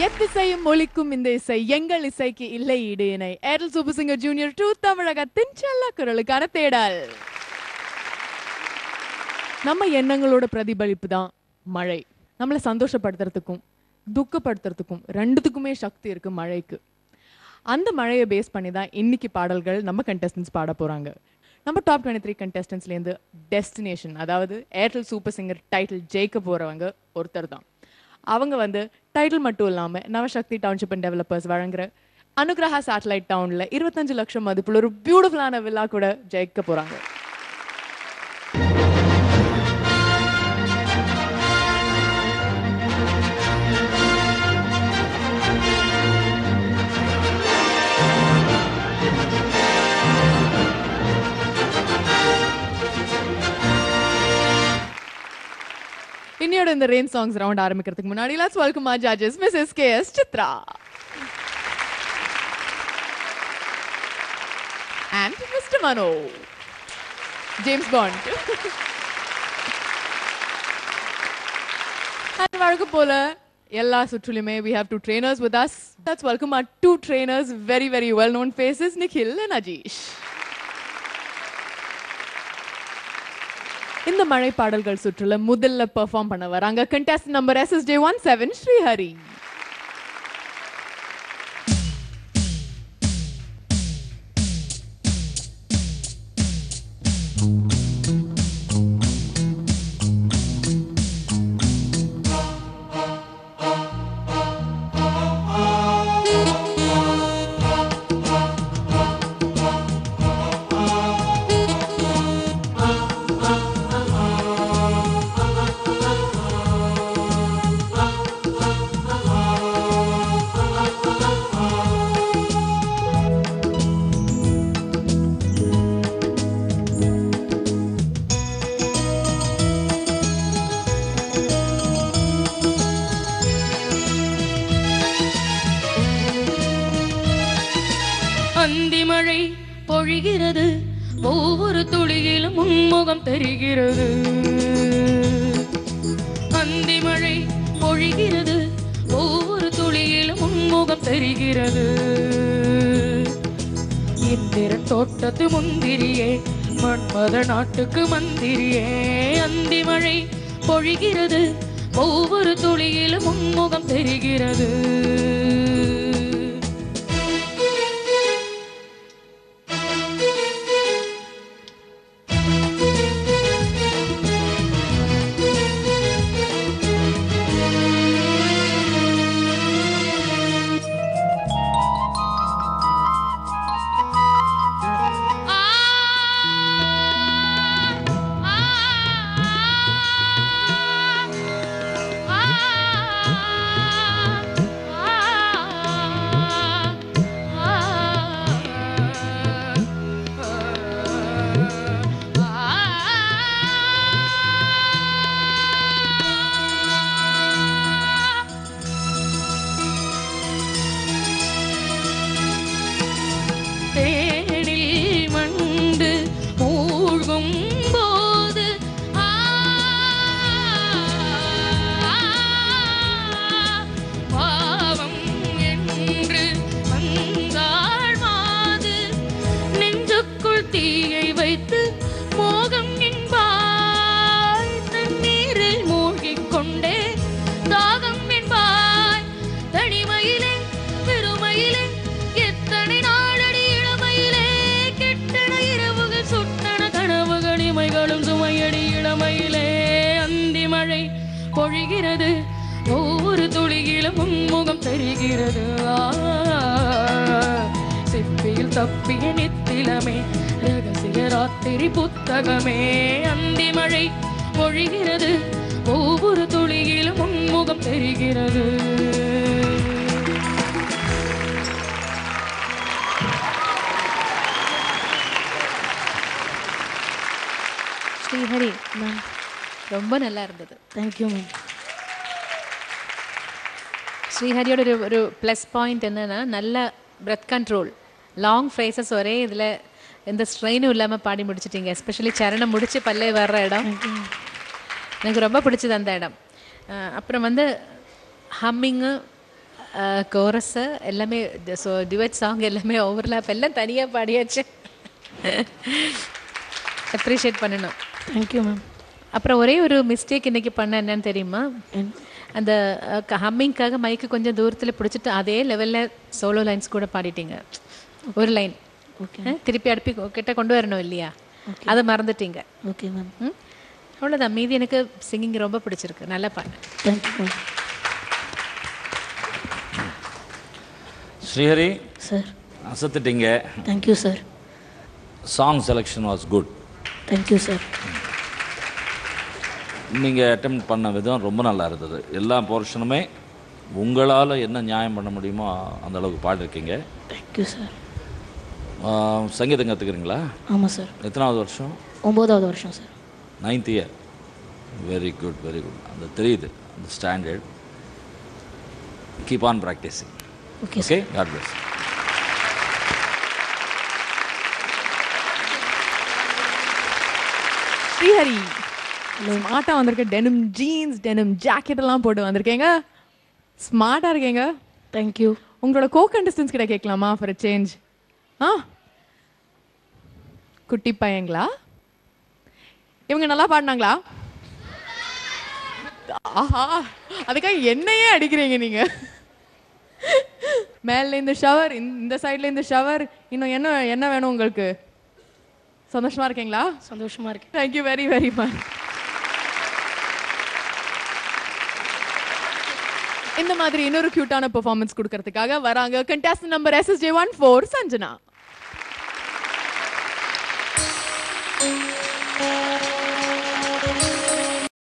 எத்திசையும் ஒலிக்கும் இந்த இசை எங்கள் இசைக்கு இல்லை ஈடு இணை. ஏர்டெல் சூப்பர் சிங்கர் ஜூனியர் 2 தமிழகத்தின் செல்ல குரலுக்கான தேடல். நம்ம எண்ணங்களோட பிரதிபலிப்பு தான் மழை. நம்மளை சந்தோஷப்படுத்துறதுக்கும் துக்கப்படுத்துறதுக்கும் ரெண்டுத்துக்குமே சக்தி இருக்கு மழைக்கு. அந்த மழையை பேஸ் பண்ணி தான் இன்னைக்கு பாடல்கள் நம்ம கண்டெஸ்டன்ஸ் பாட போறாங்க. நம்ம டாப் 23 கண்டெஸ்டன்ஸ்லேருந்து டெஸ்டினேஷன், அதாவது ஏர்டெல் சூப்பர் சிங்கர் டைட்டில் ஜெயிக்க போறவங்க ஒருத்தர் தான். அவங்க டைட்டில் மட்டும் இல்லாமல் நவசக்தி டவுன்ஷிப் அண்ட் டெவலப்பர்ஸ் வழங்குற அனுகிரஹா சேட்டலைட் டவுன்ல 25 லட்சம் மதிப்புள்ள ஒரு பியூட்டிஃபுல்லான வில்லா கூட ஜெயிக்க போறாங்க. இன்னையோட இந்த ரெயின் சாங்ஸ் ரவுண்ட் ஆரம்பிக்கிறதுக்கு முன்னாடி let's welcome our judges Mrs. K.S. Chitra and Mr. Mano James Bond. And வழக்கம் போல எல்லா சுற்றுலுமே we have two trainers with us. Let's welcome our two trainers, very very well known faces, Nikhil and Ajish. இந்த மழை பாடல்கள் சுற்றுல முதல்ல perform பண்ண வராங்க contestant number SSJ17 Srihari. Anthimazhai பொழிகிறது, ஒவ்வொரு துளியிலும் உன்முகம் தெரிகிறது. அந்திமழை பொழிகிறது, ஒவ்வொரு துளியிலும் உன்முகம் தெரிகிறது. இந்திர தோட்டத்து முந்திரியே, மன்மத நாட்டுக்கு மந்திரியே. அந்திமழை பொழிகிறது, ஒவ்வொரு துளியிலும் உன்முகம் தெரிகிறது. பொழிகிறது, ஒவ்வொரு துளியிலும் உன்முகம் தெரிகிறது. சிப்பியில் தப்பிய நித்திலமே, ரகசிய ராத்திரி புத்தகமே. அந்திமழை பொழிகிறது, ஒவ்வொரு துளியிலும் உன்முகம் தெரிகிறது. ஸ்ரீஹரி மேம் ரொம்ப நல்லா இருந்தது. Thank you ma'am. ஸ்ரீஹரியோட ஒரு ப்ளஸ் பாயிண்ட் என்னன்னா, நல்ல பிரெத் கண்ட்ரோல், லாங் ஃப்ரேசஸ் ஒரே இதில் எந்த ஸ்ட்ரெயினும் இல்லாமல் பாடி முடிச்சிட்டிங்க. எஸ்பெஷலி சரணம் முடிச்சு பல்லே வர்ற இடம் எனக்கு ரொம்ப பிடிச்சது அந்த இடம். அப்புறம் ஹம்மிங்கு கோரஸ் எல்லாமே, ஸோ டியூட் சாங் எல்லாமே ஓவர்லாப் எல்லாம் தனியாக பாடியாச்சு. அப்ரிஷியேட் பண்ணணும். Thank you ma'am. அப்புறம் ஒரே ஒரு மிஸ்டேக் இன்னைக்கு பண்ண என்னன்னு தெரியுமா? அந்த ஹம்மிங்காக மைக்கு கொஞ்சம் தூரத்தில் பிடிச்சிட்டு அதே லெவலில் சோலோ லைன்ஸ் கூட பாடிட்டீங்க. ஒரு லைன் திருப்பி அடுப்பி கிட்ட கொண்டு வரணும் இல்லையா, அதை மறந்துட்டீங்க. Okay ma'am. அவ்வளோதான். மீதி எனக்கு சிங்கிங் ரொம்ப பிடிச்சிருக்கு, நல்லா பாடு. Thank you ma'am. ஸ்ரீஹரி சார் அசத்துட்டீங்க. Thank you sir. Song selection was good. Thank you sir. நீங்கள் அட்டெம்ப்ட் பண்ண விதம் ரொம்ப நல்லா இருந்தது. எல்லா போர்ஷனுமே உங்களால் என்ன நியாயம் பண்ண முடியுமோ அந்த அளவுக்கு பாடிருக்கீங்க. Thank you sir. சங்கீதம் கற்றுக்குறீங்களா? ஆமாம் சார். எத்தனாவது வருஷம்? 9வது வருஷம் sir. 9th year. Very good, very good. அந்த தெரியுது அந்த standard. Keep on practising. Okay okay, god bless. Srihari ஸ்மார்ட்டா வந்திருக்க. டெனிம் ஜீன்ஸ், டெனிம் ஜாக்கெட் எல்லாம் போட்டு வந்திருக்கீங்க. ஸ்மார்ட்டா இருக்கீங்க. தேங்க்யூ. உங்களோட கோ கண்டஸ்டன்ஸ் கிட்ட கேட்கலாமா ஃபார் சேஞ்ச்? குட்டி பையங்களா இவங்க? நல்லா பாடினாங்களா? ஆஹா, அதுக்காக என்னையே அடிக்கிறீங்க நீங்க. மேல இந்த ஷவர், இந்த சைட்ல இந்த ஷவர், இன்னும் என்ன என்ன வேணும் உங்களுக்கு? சந்தோஷமா இருக்கீங்களா? சந்தோஷமா இருக்கேன். Thank you very very much. இந்த மாதிரி இன்னொரு கியூட்டான பெர்ஃபார்மன்ஸ் கொடுக்கறதுக்காக வராங்க கண்டஸ்டன்ட் நம்பர் SSJ14 சஞ்சனா.